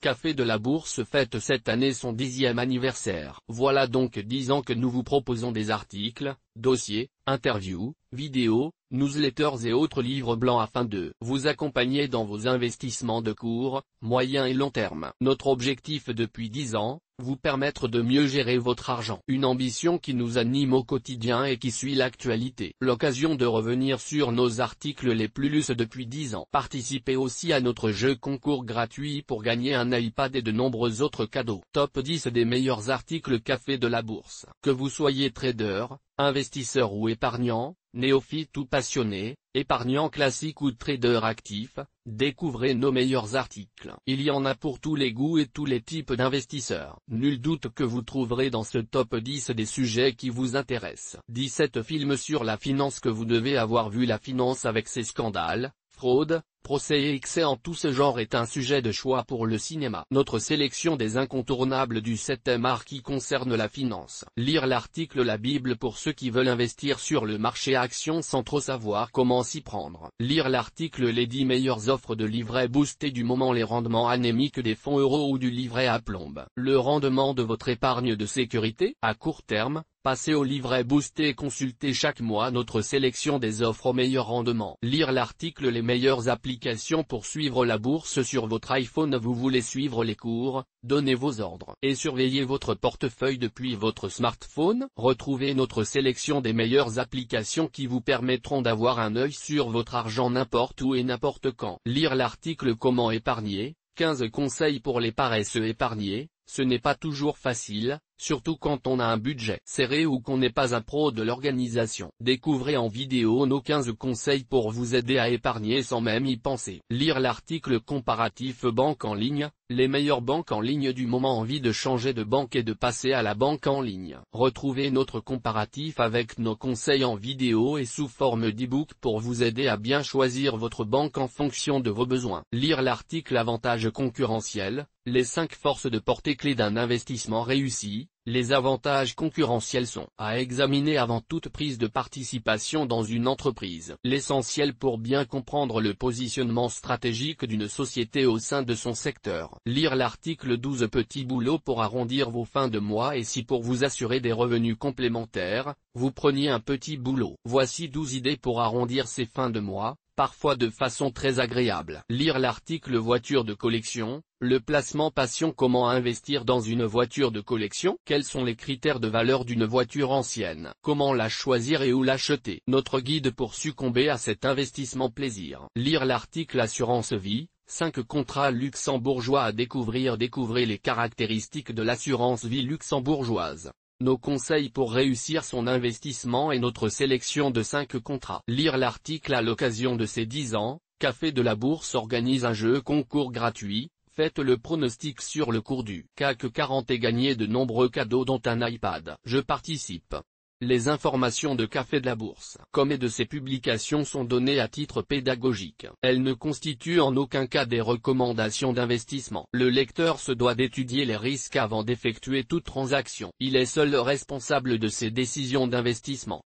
Café de la Bourse fête cette année son 10e anniversaire. Voilà donc 10 ans que nous vous proposons des articles, dossiers, interviews, vidéos, newsletters et autres livres blancs afin de vous accompagner dans vos investissements de court, moyen et long terme. Notre objectif depuis 10 ans, vous permettre de mieux gérer votre argent. Une ambition qui nous anime au quotidien et qui suit l'actualité. L'occasion de revenir sur nos articles les plus lus depuis 10 ans. Participez aussi à notre jeu concours gratuit pour gagner un iPad et de nombreux autres cadeaux. Top 10 des meilleurs articles Café de la Bourse. Que vous soyez trader, investisseur ou épargnant, néophyte ou passionné, épargnant classique ou trader actif, découvrez nos meilleurs articles. Il y en a pour tous les goûts et tous les types d'investisseurs. Nul doute que vous trouverez dans ce top 10 des sujets qui vous intéressent. 17 films sur la finance que vous devez avoir vu. La finance avec ses scandales, fraudes, procès et excès en tout ce genre est un sujet de choix pour le cinéma. Notre sélection des incontournables du 7e art qui concerne la finance. Lire l'article La Bible pour ceux qui veulent investir sur le marché actions sans trop savoir comment s'y prendre. Lire l'article Les 10 meilleures offres de livret boosté du moment. Les rendements anémiques des fonds euros ou du livret à plomb. Le rendement de votre épargne de sécurité à court terme. Passez au livret boosté et consultez chaque mois notre sélection des offres au meilleur rendement. Lire l'article Les meilleures applications pour suivre la bourse sur votre iPhone. Vous voulez suivre les cours, donnez vos ordres et surveillez votre portefeuille depuis votre smartphone. Retrouvez notre sélection des meilleures applications qui vous permettront d'avoir un œil sur votre argent n'importe où et n'importe quand. Lire l'article Comment épargner, 15 conseils pour les paresseux. Épargner, ce n'est pas toujours facile, surtout quand on a un budget serré ou qu'on n'est pas un pro de l'organisation. Découvrez en vidéo nos 15 conseils pour vous aider à épargner sans même y penser. Lire l'article Comparatif banque en ligne, les meilleures banques en ligne du moment. Envie de changer de banque et de passer à la banque en ligne. Retrouvez notre comparatif avec nos conseils en vidéo et sous forme d'e-book pour vous aider à bien choisir votre banque en fonction de vos besoins. Lire l'article Avantages concurrentiels, les 5 forces de portée clés d'un investissement réussi. Les avantages concurrentiels sont à examiner avant toute prise de participation dans une entreprise. L'essentiel pour bien comprendre le positionnement stratégique d'une société au sein de son secteur. Lire l'article 12 petits boulots pour arrondir vos fins de mois. Et si pour vous assurer des revenus complémentaires, vous preniez un petit boulot. Voici 12 idées pour arrondir ces fins de mois, parfois de façon très agréable. Lire l'article Voiture de collection, le placement passion. Comment investir dans une voiture de collection? Quels sont les critères de valeur d'une voiture ancienne? Comment la choisir et où l'acheter? Notre guide pour succomber à cet investissement plaisir. Lire l'article Assurance vie, 5 contrats luxembourgeois à découvrir. Découvrez les caractéristiques de l'assurance vie luxembourgeoise. Nos conseils pour réussir son investissement et notre sélection de 5 contrats. Lire l'article À l'occasion de ses 10 ans, Café de la Bourse organise un jeu concours gratuit. Faites le pronostic sur le cours du CAC 40 et gagnez de nombreux cadeaux dont un iPad. Je participe. Les informations de Café de la Bourse, comme et de ses publications sont données à titre pédagogique. Elles ne constituent en aucun cas des recommandations d'investissement. Le lecteur se doit d'étudier les risques avant d'effectuer toute transaction. Il est seul responsable de ses décisions d'investissement.